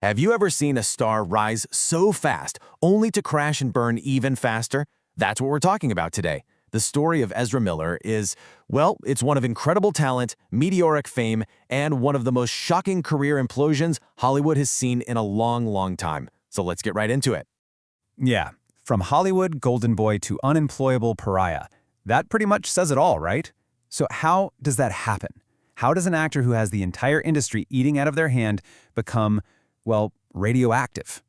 Have you ever seen a star rise so fast, only to crash and burn even faster? That's what we're talking about today. The story of Ezra Miller is, well, it's one of incredible talent, meteoric fame, and one of the most shocking career implosions Hollywood has seen in a long, long time. So let's get right into it. Yeah, from Hollywood golden boy to unemployable pariah. That pretty much says it all, right? So how does that happen? How does an actor who has the entire industry eating out of their hand become, well, radioactive?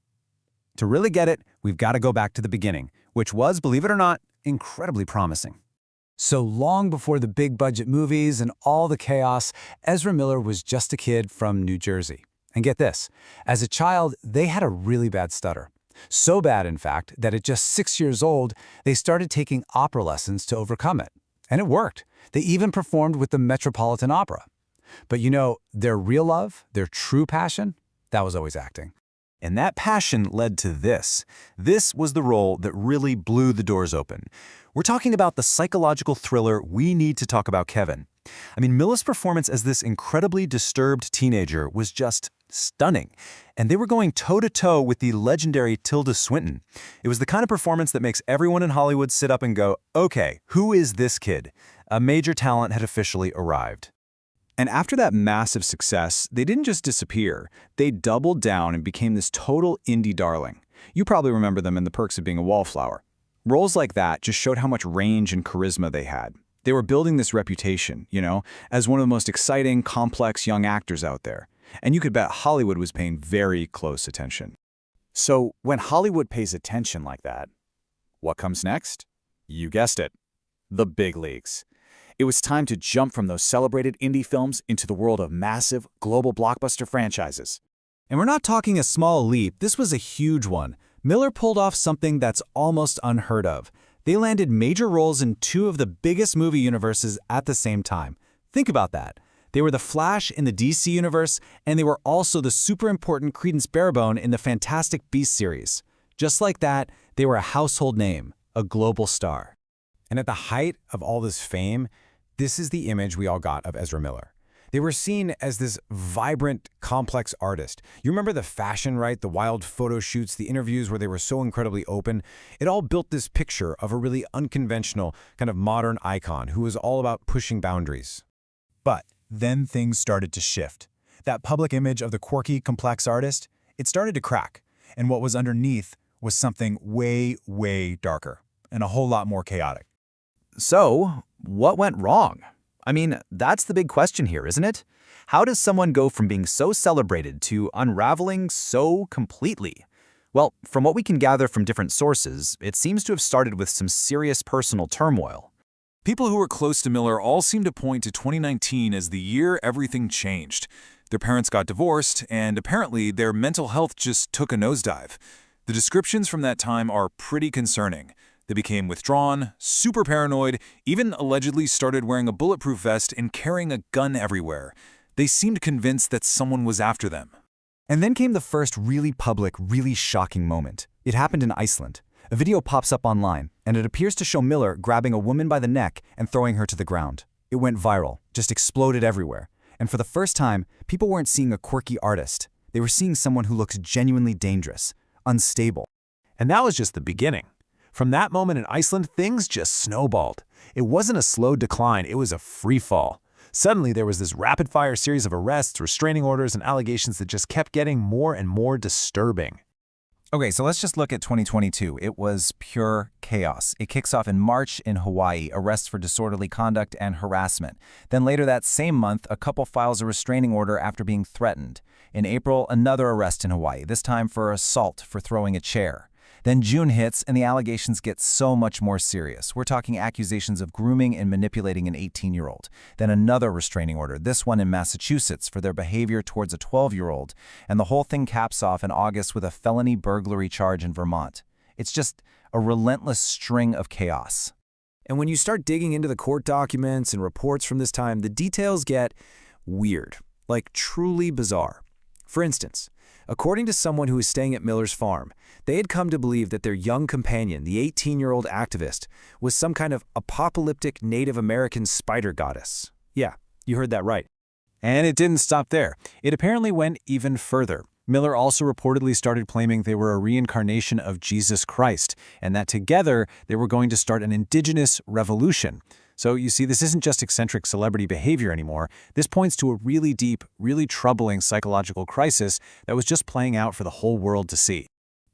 To really get it, we've got to go back to the beginning, which was, believe it or not, incredibly promising. So long before the big budget movies and all the chaos, Ezra Miller was just a kid from New Jersey. And get this, as a child, they had a really bad stutter. So bad, in fact, that at just 6 years old, they started taking opera lessons to overcome it. And it worked. They even performed with the Metropolitan Opera. But you know, their real love, their true passion, that was always acting. And that passion led to this. This was the role that really blew the doors open. We're talking about the psychological thriller We Need to Talk About Kevin. I mean, Miller's performance as this incredibly disturbed teenager was just stunning. And they were going toe-to-toe with the legendary Tilda Swinton. It was the kind of performance that makes everyone in Hollywood sit up and go, okay, who is this kid? A major talent had officially arrived. And after that massive success, they didn't just disappear. They doubled down and became this total indie darling. You probably remember them in The Perks of Being a Wallflower. Roles like that just showed how much range and charisma they had. They were building this reputation, as one of the most exciting, complex young actors out there. And you could bet Hollywood was paying very close attention. So when Hollywood pays attention like that, what comes next? You guessed it, the big leagues. It was time to jump from those celebrated indie films into the world of massive, global blockbuster franchises. And we're not talking a small leap, this was a huge one. Miller pulled off something that's almost unheard of. They landed major roles in two of the biggest movie universes at the same time. Think about that. They were the Flash in the DC universe, and they were also the super important Credence Barebone in the Fantastic Beasts series. Just like that, they were a household name, a global star. And at the height of all this fame, this is the image we all got of Ezra Miller. They were seen as this vibrant, complex artist. You remember the fashion, right? The wild photo shoots, the interviews where they were so incredibly open. It all built this picture of a really unconventional, kind of modern icon who was all about pushing boundaries. But then things started to shift. That public image of the quirky, complex artist, it started to crack. And what was underneath was something way, way darker and a whole lot more chaotic. So, what went wrong? I mean, that's the big question here, isn't it? How does someone go from being so celebrated to unraveling so completely? Well, from what we can gather from different sources, it seems to have started with some serious personal turmoil. People who were close to Miller all seem to point to 2019 as the year everything changed. Their parents got divorced, and apparently their mental health just took a nosedive. The descriptions from that time are pretty concerning. They became withdrawn, super paranoid, even allegedly started wearing a bulletproof vest and carrying a gun everywhere. They seemed convinced that someone was after them. And then came the first really public, really shocking moment. It happened in Iceland. A video pops up online, and it appears to show Miller grabbing a woman by the neck and throwing her to the ground. It went viral, just exploded everywhere. And for the first time, people weren't seeing a quirky artist. They were seeing someone who looked genuinely dangerous, unstable. And that was just the beginning. From that moment in Iceland, things just snowballed. It wasn't a slow decline, it was a free fall. Suddenly, there was this rapid-fire series of arrests, restraining orders, and allegations that just kept getting more and more disturbing. Okay, so let's just look at 2022. It was pure chaos. It kicks off in March in Hawaii, arrests for disorderly conduct and harassment. Then later that same month, a couple files a restraining order after being threatened. In April, another arrest in Hawaii, this time for assault for throwing a chair. Then June hits, and the allegations get so much more serious. We're talking accusations of grooming and manipulating an 18-year-old. Then another restraining order, this one in Massachusetts, for their behavior towards a 12-year-old. And the whole thing caps off in August with a felony burglary charge in Vermont. It's just a relentless string of chaos. And when you start digging into the court documents and reports from this time, the details get weird, like truly bizarre. For instance, according to someone who was staying at Miller's farm, they had come to believe that their young companion, the 18-year-old activist, was some kind of apocalyptic Native American spider goddess. Yeah, you heard that right. And it didn't stop there. It apparently went even further. Miller also reportedly started claiming they were a reincarnation of Jesus Christ, and that together they were going to start an indigenous revolution. So you see, this isn't just eccentric celebrity behavior anymore. This points to a really deep, really troubling psychological crisis that was just playing out for the whole world to see.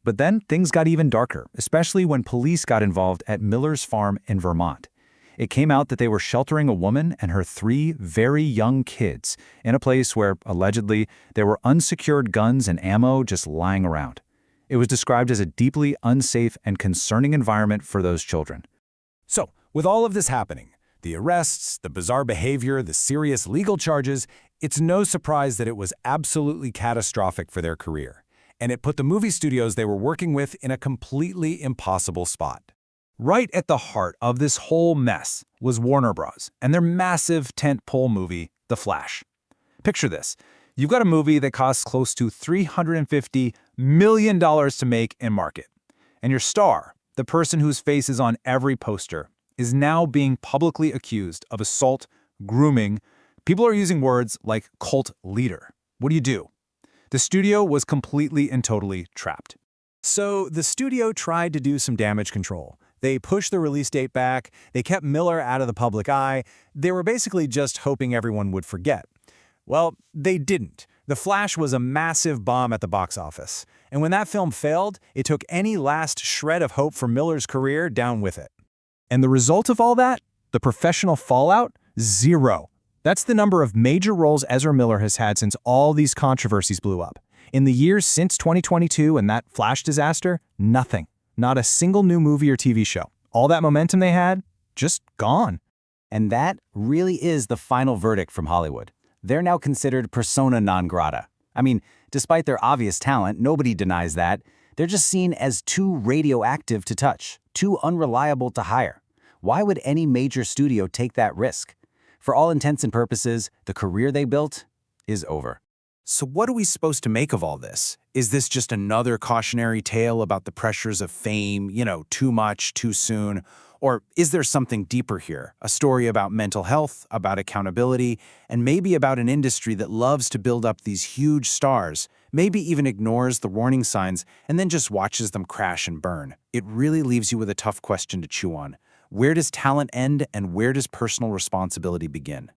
But then things got even darker, especially when police got involved at Miller's farm in Vermont. It came out that they were sheltering a woman and her 3 very young kids in a place where, allegedly, there were unsecured guns and ammo just lying around. It was described as a deeply unsafe and concerning environment for those children. So, with all of this happening, the arrests, the bizarre behavior, the serious legal charges, it's no surprise that it was absolutely catastrophic for their career. And it put the movie studios they were working with in a completely impossible spot. Right at the heart of this whole mess was Warner Bros. And their massive tentpole movie, The Flash. Picture this. You've got a movie that costs close to $350 million to make and market. And your star, the person whose face is on every poster, is now being publicly accused of assault, grooming. People are using words like cult leader. What do you do? The studio was completely and totally trapped. So the studio tried to do some damage control. They pushed the release date back, they kept Miller out of the public eye, they were basically just hoping everyone would forget. Well, they didn't. The Flash was a massive bomb at the box office. And when that film failed, it took any last shred of hope for Miller's career down with it. And the result of all that? The professional fallout? 0. That's the number of major roles Ezra Miller has had since all these controversies blew up. In the years since 2022 and that Flash disaster, nothing. Not a single new movie or TV show. All that momentum they had, just gone. And that really is the final verdict from Hollywood. They're now considered persona non grata. I mean, despite their obvious talent, nobody denies that. They're just seen as too radioactive to touch, too unreliable to hire. Why would any major studio take that risk? For all intents and purposes, the career they built is over. So what are we supposed to make of all this? Is this just another cautionary tale about the pressures of fame, too much, too soon? Or is there something deeper here? A story about mental health, about accountability, and maybe about an industry that loves to build up these huge stars, maybe even ignores the warning signs and then just watches them crash and burn? It really leaves you with a tough question to chew on. Where does talent end and where does personal responsibility begin?